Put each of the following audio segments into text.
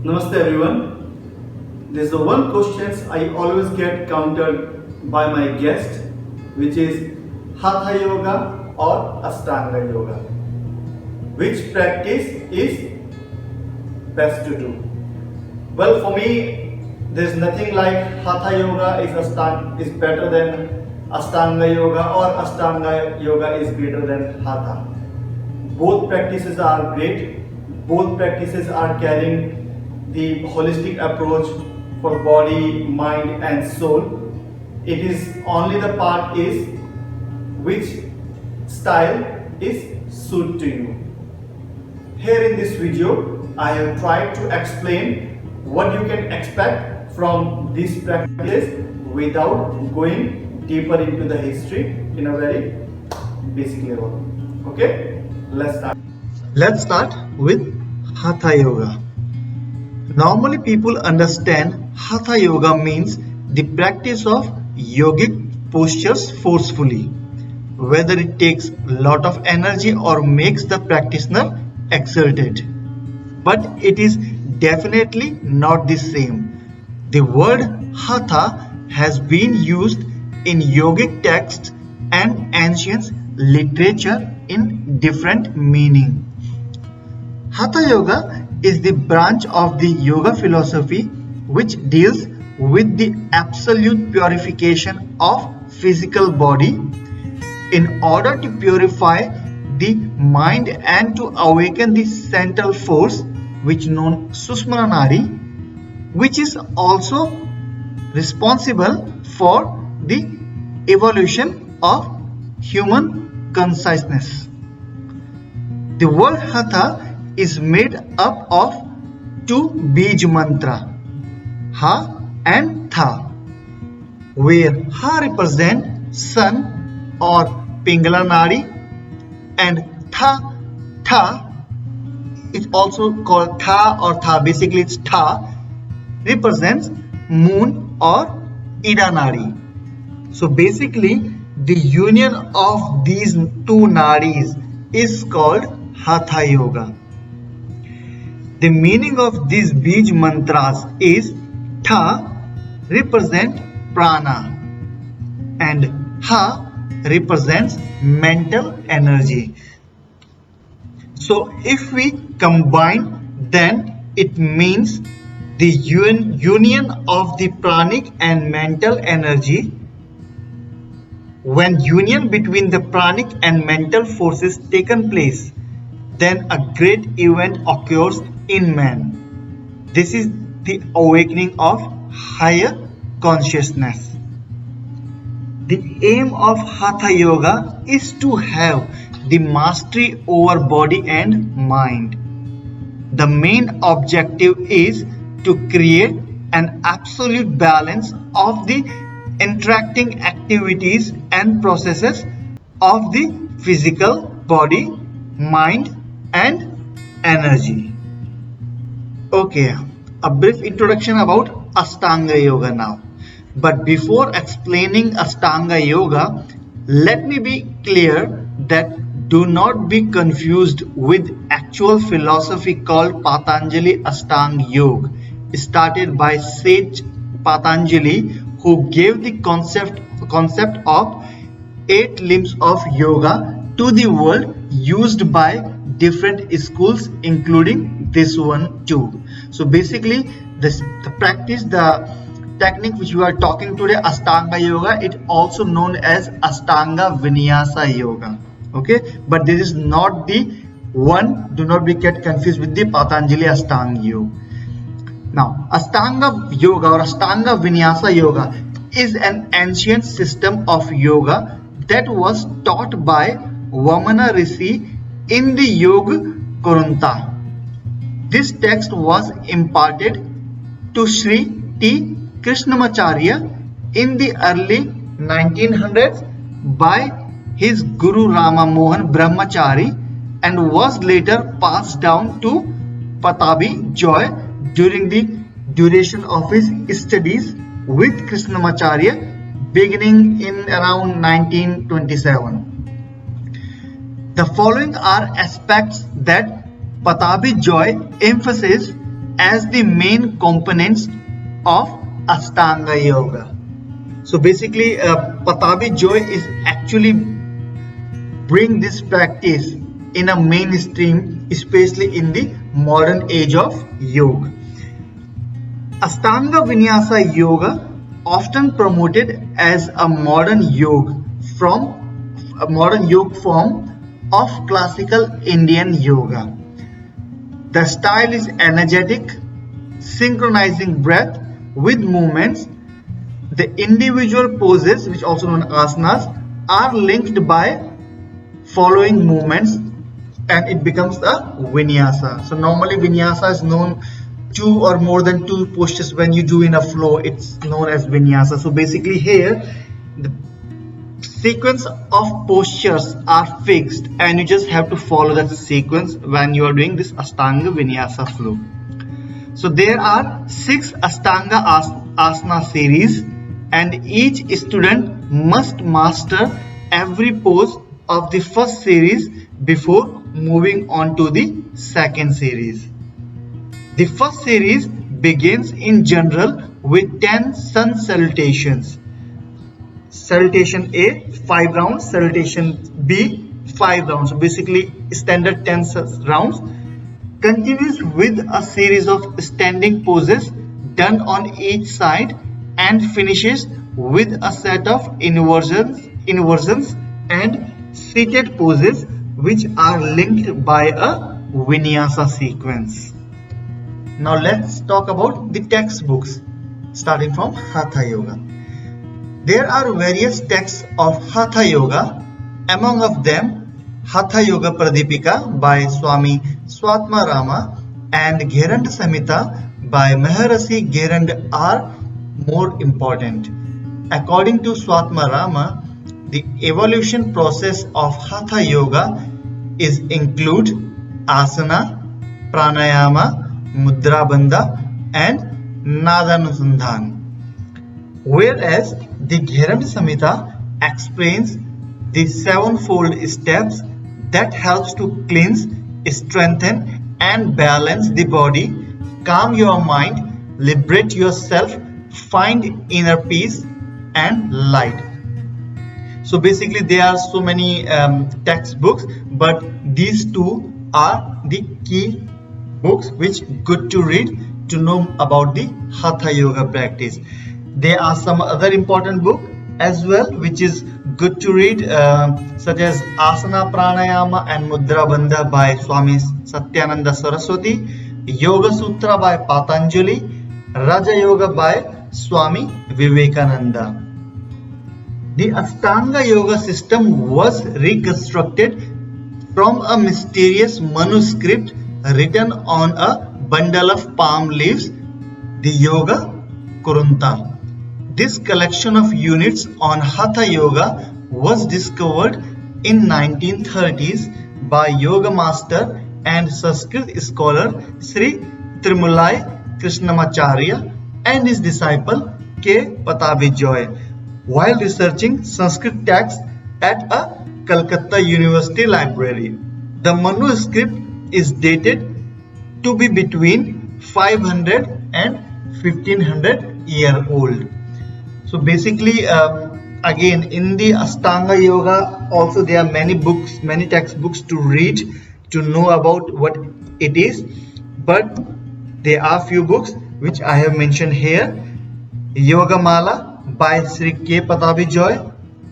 Namaste everyone. There's the one question I always get countered by my guest, which is Hatha Yoga or Ashtanga Yoga. Which practice is best to do? Well, for me, there's nothing like Hatha Yoga is better than Ashtanga Yoga or Ashtanga Yoga is greater than Hatha. Both practices are great. Both practices are carrying the holistic approach for body, mind and soul. It is only the part is which style is suit to you. Here in this video, I have tried to explain what you can expect from this practice without going deeper into the history in a very basic level. Okay, let's start. Let's start with Hatha Yoga. Normally people understand Hatha Yoga means the practice of yogic postures forcefully, whether it takes a lot of energy or makes the practitioner exerted. But it is definitely not the same. The word Hatha has been used in yogic texts and ancient literature in different meaning. Hatha Yoga is the branch of the yoga philosophy which deals with the absolute purification of physical body in order to purify the mind and to awaken the central force which known Sushumna Nadi, which is also responsible for the evolution of human consciousness. The word Hatha is made up of two Bij mantra, Ha and Tha, where Ha represents sun or Pingala Nadi and Tha is also called Tha or Tha, basically it's Tha, represents moon or Ida Nadi. So basically the union of these two nadis is called Hatha Yoga. The meaning of these Bij mantras is Tha represents prana and Ha represents mental energy. So if we combine, then it means the union of the pranic and mental energy. When union between the pranic and mental forces taken place, then a great event occurs in man. This is the awakening of higher consciousness. The aim of Hatha Yoga is to have the mastery over body and mind. The main objective is to create an absolute balance of the interacting activities and processes of the physical body, mind and energy. Okay, a brief introduction about Ashtanga Yoga now. But before explaining Ashtanga Yoga, let me be clear that do not be confused with actual philosophy called Patanjali Ashtanga Yoga, started by sage Patanjali, who gave the concept of 8 limbs of yoga to the world, used by different schools including this one too. So basically the technique which we are talking today, Ashtanga Yoga, it also known as Ashtanga Vinyasa Yoga. Okay, but this is not the one, do not be get confused with the Patanjali Ashtanga Yoga. Now, Ashtanga Yoga or Ashtanga Vinyasa Yoga is an ancient system of yoga that was taught by Vamana Rishi in the Yoga Kurunta. This text was imparted to Sri T. Krishnamacharya in the early 1900s by his Guru Rama Mohan Brahmachari and was later passed down to Patabi Joy during the duration of his studies with Krishnamacharya beginning in around 1927. The following are aspects that Patabi Joy emphasizes as the main components of Ashtanga Yoga. So basically, Patabi Joy is actually bring this practice in a mainstream, especially in the modern age of yoga. Ashtanga Vinyasa Yoga, often promoted as a modern yoga form of classical Indian yoga. The style is energetic, synchronizing breath with movements. The individual poses, which also known as asanas, are linked by following movements and it becomes a vinyasa. So normally vinyasa is known two or more than two postures when you do in a flow, it's known as vinyasa. So basically here the sequence of postures are fixed and you just have to follow that sequence when you are doing this Ashtanga Vinyasa flow. So there are 6 Ashtanga asana series and each student must master every pose of the first series before moving on to the second series. The first series begins in general with 10 sun salutations. Salutation A 5 rounds, salutation B 5 rounds. So basically standard 10 rounds. Continues with a series of standing poses done on each side and finishes with a set of inversions and seated poses which are linked by a vinyasa sequence. Now let's talk about the textbooks starting from Hatha Yoga. There are various texts of Hatha Yoga, among of them Hatha Yoga Pradipika by Swami Swatma Rama and Gheranda Samhita by Maharishi Gheranda are more important. According to Swatma Rama, the evolution process of Hatha Yoga is include asana, pranayama, mudra bandha and nadanusandhan. Whereas the Gheranda Samhita explains the 7-fold steps that helps to cleanse, strengthen and balance the body, calm your mind, liberate yourself, find inner peace and light. So basically there are so many textbooks, but these two are the key books which good to read to know about the Hatha Yoga practice. There are some other important book as well which is good to read, such as Asana Pranayama and Mudra Bandha by Swami Satyananda Saraswati, Yoga Sutra by Patanjali, Raja Yoga by Swami Vivekananda. The Ashtanga Yoga system was reconstructed from a mysterious manuscript written on a bundle of palm leaves, the Yoga Kurunta. This collection of units on Hatha Yoga was discovered in 1930s by yoga master and Sanskrit scholar Sri Tirumallai Krishnamacharya and his disciple K. Patabi Joy while researching Sanskrit texts at a Calcutta University library. The manuscript is dated to be between 500 and 1500 year old. So basically again in the Ashtanga Yoga also there are many books, many textbooks to read to know about what it is, but there are few books which I have mentioned here. Yoga Mala by Sri K. Patabi Joy,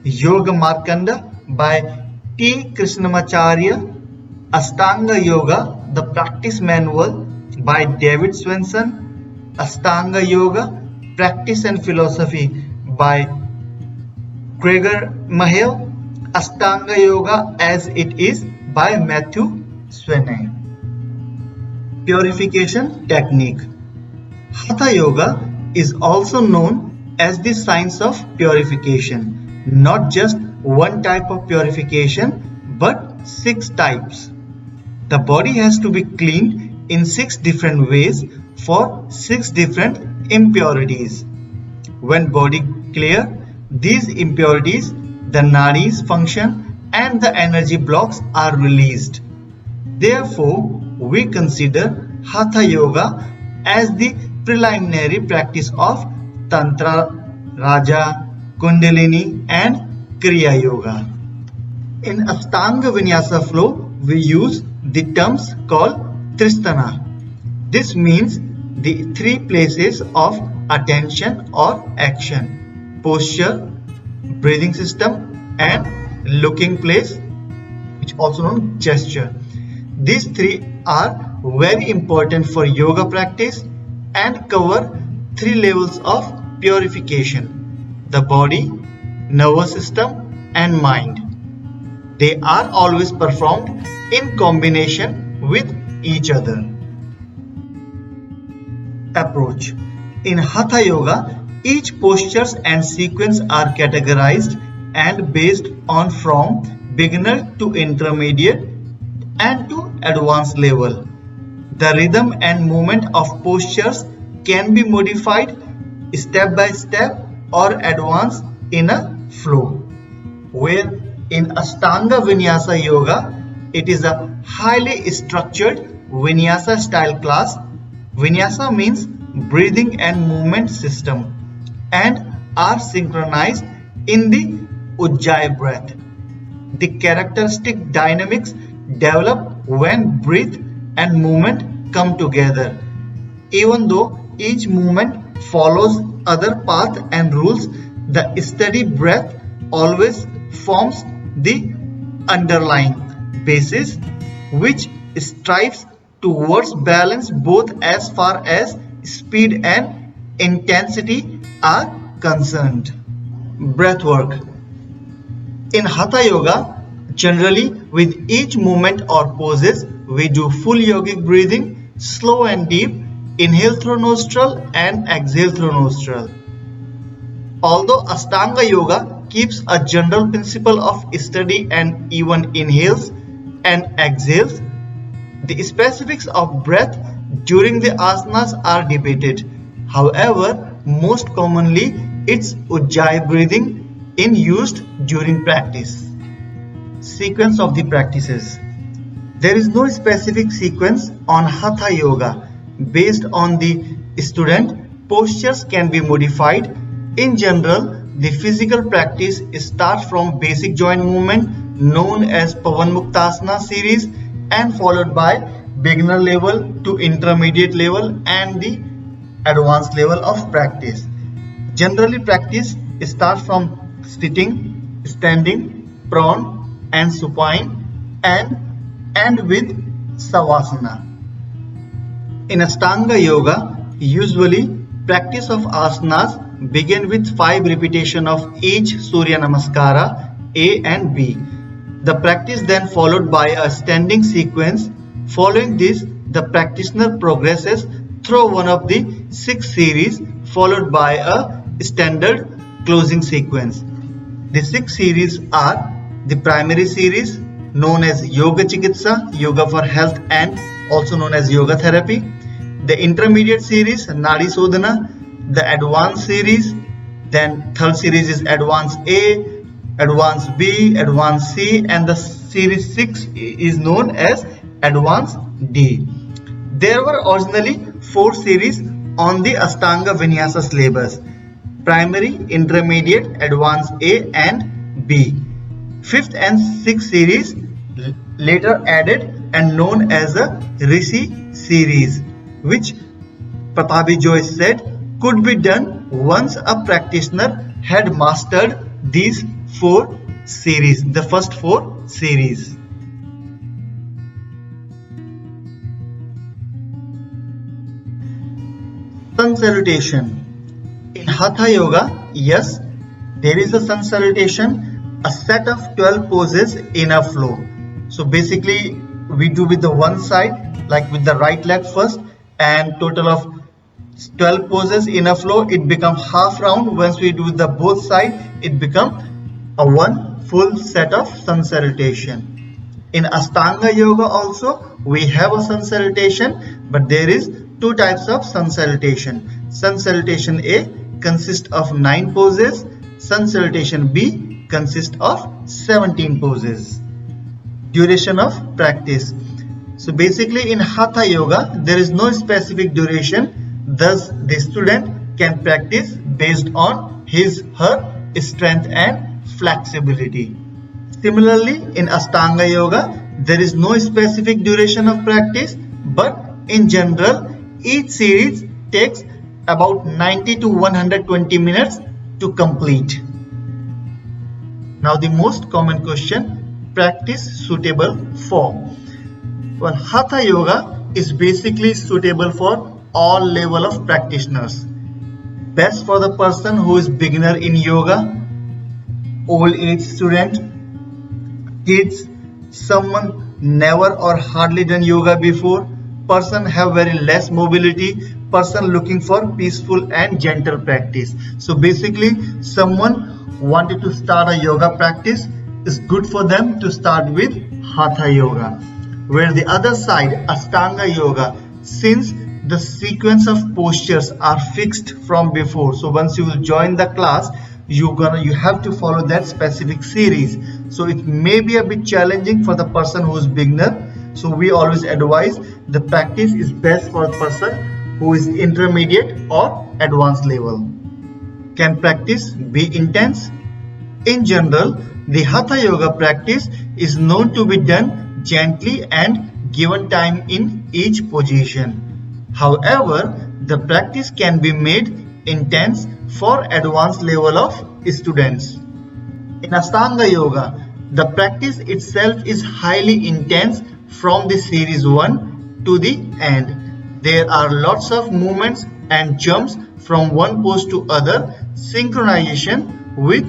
Yoga Markanda by T. Krishnamacharya, Ashtanga Yoga, the Practice Manual by David Swenson, Ashtanga Yoga, Practice and Philosophy by Gregor Mahel, Ashtanga Yoga as it is by Matthew Sweeney. Purification technique. Hatha Yoga is also known as the science of purification, not just one type of purification but 6 types. The body has to be cleaned in 6 different ways for 6 different impurities. When body clear, these impurities, the nadis function and the energy blocks are released. Therefore, we consider Hatha Yoga as the preliminary practice of Tantra, Raja, Kundalini and Kriya Yoga. In Ashtanga Vinyasa flow, we use the terms called Tristana. This means the three places of attention or action: posture, breathing system and looking place, which also known gesture. These three are very important for yoga practice and cover three levels of purification: the body, nervous system and mind. They are always performed in combination with each other. Approach. In Hatha Yoga, each postures and sequence are categorized and based on from beginner to intermediate and to advanced level. The rhythm and movement of postures can be modified step by step or advanced in a flow. Where in Ashtanga Vinyasa Yoga, it is a highly structured Vinyasa style class. Vinyasa means breathing and movement system and are synchronized in the Ujjayi breath. The characteristic dynamics develop when breath and movement come together. Even though each movement follows other path and rules, the steady breath always forms the underlying basis which strives towards balance both as far as speed and intensity are concerned. Breathwork. In Hatha Yoga, generally with each movement or poses, we do full yogic breathing, slow and deep, inhale through nostril and exhale through nostril. Although Ashtanga Yoga keeps a general principle of steady and even inhales and exhales, the specifics of breath during the asanas are debated. However, most commonly it's Ujjayi breathing in used during practice. Sequence of the practices. There is no specific sequence on Hatha Yoga. Based on the student, postures can be modified. In general, the physical practice starts from basic joint movement known as Pavan Muktasana series and followed by beginner level to intermediate level and the advanced level of practice. Generally, practice starts from sitting, standing, prone and supine and end with savasana. In Ashtanga Yoga, usually practice of asanas begin with 5 repetition of each Surya Namaskara A and B. The practice then followed by a standing sequence. Following this, the practitioner progresses through one of the 6 series followed by a standard closing sequence. The 6 series are the primary series known as Yoga Chikitsa, Yoga for Health and also known as Yoga Therapy. The intermediate series Nadi Sodhana, the advanced series, then third series is Advanced A, Advanced B, Advanced C and the series 6 is known as Advanced D. There were originally 4 series on the Ashtanga Vinyasa syllabus: primary, intermediate, advanced A and B. 5th and 6th series later added and known as the Rishi series, which Patabi Joyce said could be done once a practitioner had mastered these 4 series, the first 4 series. Sun salutation. In Hatha Yoga, yes, there is a sun salutation, a set of 12 poses in a flow. So basically, we do with the one side, like with the right leg first, and total of 12 poses in a flow. It becomes half round. Once we do the both side, it becomes a one full set of sun salutation. In Ashtanga Yoga also, we have a sun salutation, but there is 2 types of sun salutation. Sun salutation A consists of 9 poses. Sun salutation B consists of 17 poses. Duration of practice. So basically in Hatha Yoga, there is no specific duration, thus the student can practice based on his/her strength and flexibility. Similarly, in Ashtanga Yoga, there is no specific duration of practice, but in general, each series takes about 90 to 120 minutes to complete. Now the most common question, practice suitable for? Well, Hatha Yoga is basically suitable for all level of practitioners. Best for the person who is beginner in yoga, old age student, kids, someone never or hardly done yoga before, person have very less mobility, person looking for peaceful and gentle practice. So basically someone wanted to start a yoga practice, is good for them to start with Hatha Yoga. Where the other side, Ashtanga Yoga, since the sequence of postures are fixed from before, so once you will join the class, you have to follow that specific series. So it may be a bit challenging for the person who is beginner. So we always advise the practice is best for a person who is intermediate or advanced level. Can practice be intense? In general, the Hatha Yoga practice is known to be done gently and given time in each position. However, the practice can be made intense for advanced level of students. In Ashtanga Yoga, the practice itself is highly intense from the series 1 to the end. There are lots of movements and jumps from one pose to other, synchronization with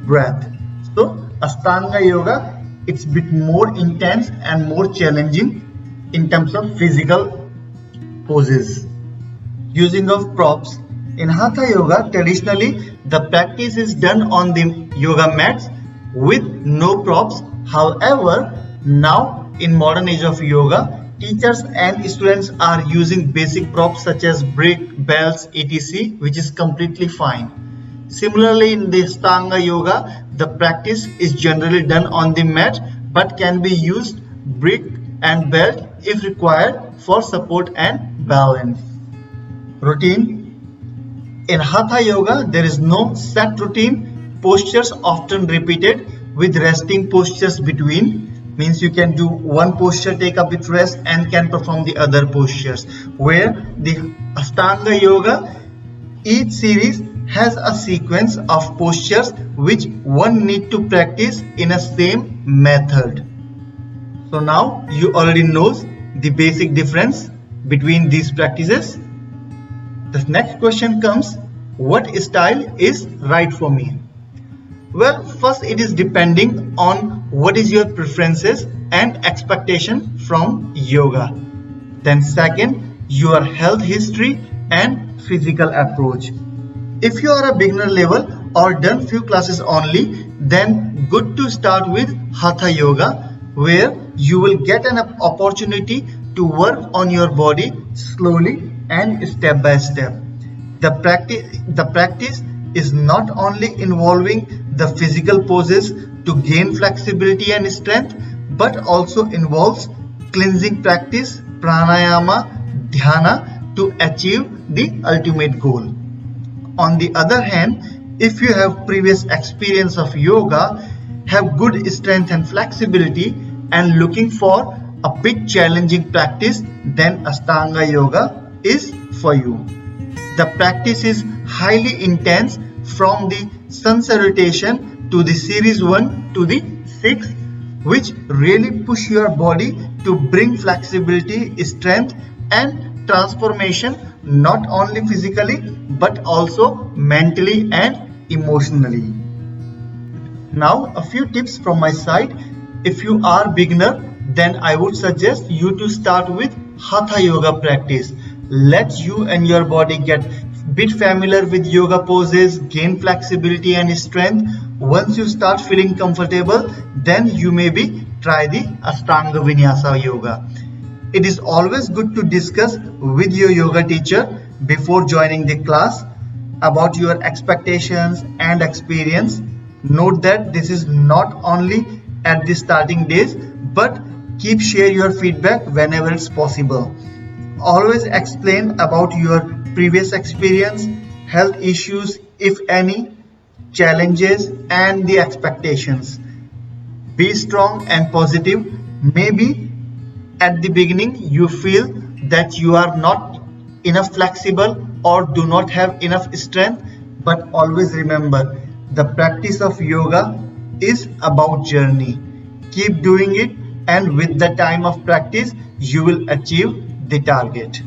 breath. So Ashtanga Yoga, it's a bit more intense and more challenging in terms of physical poses. Using of props. In Hatha Yoga, traditionally the practice is done on the yoga mats with no props. However, now in modern age of yoga, teachers and students are using basic props such as brick, belts, etc., which is completely fine. Similarly, in the Ashtanga Yoga, the practice is generally done on the mat but can be used brick and belt if required for support and balance. Routine. In Hatha Yoga, there is no set routine. Postures often repeated with resting postures between. Means you can do one posture, take a bit rest and can perform the other postures. Where the Ashtanga Yoga, each series has a sequence of postures which one need to practice in a same method. So now you already know the basic difference between these practices. The next question comes, what style is right for me? Well, first it is depending on what is your preferences and expectation from yoga. Then second, your health history and physical approach. If you are a beginner level or done few classes only, then good to start with Hatha Yoga, where you will get an opportunity to work on your body slowly and step by step. The practice is not only involving the physical poses to gain flexibility and strength, but also involves cleansing practice, pranayama, dhyana to achieve the ultimate goal. On the other hand, if you have previous experience of yoga, have good strength and flexibility and looking for a bit challenging practice, then Ashtanga Yoga is for you. The practice is highly intense from the sun salutation to the series 1 to the 6, which really push your body to bring flexibility, strength and transformation not only physically but also mentally and emotionally. Now a few tips from my side. If you are beginner, then I would suggest you to start with Hatha Yoga practice. Let you and your body get bit familiar with yoga poses, gain flexibility and strength. Once you start feeling comfortable, then you maybe try the Ashtanga Vinyasa Yoga. It is always good to discuss with your yoga teacher before joining the class about your expectations and experience. Note that this is not only at the starting days, but Keep share your feedback whenever it's possible. Always explain about your previous experience, health issues if any, challenges and the expectations. Be strong and positive. Maybe at the beginning you feel that you are not enough flexible or do not have enough strength, but always remember the practice of yoga is about journey. Keep doing it, and with the time of practice you will achieve the target.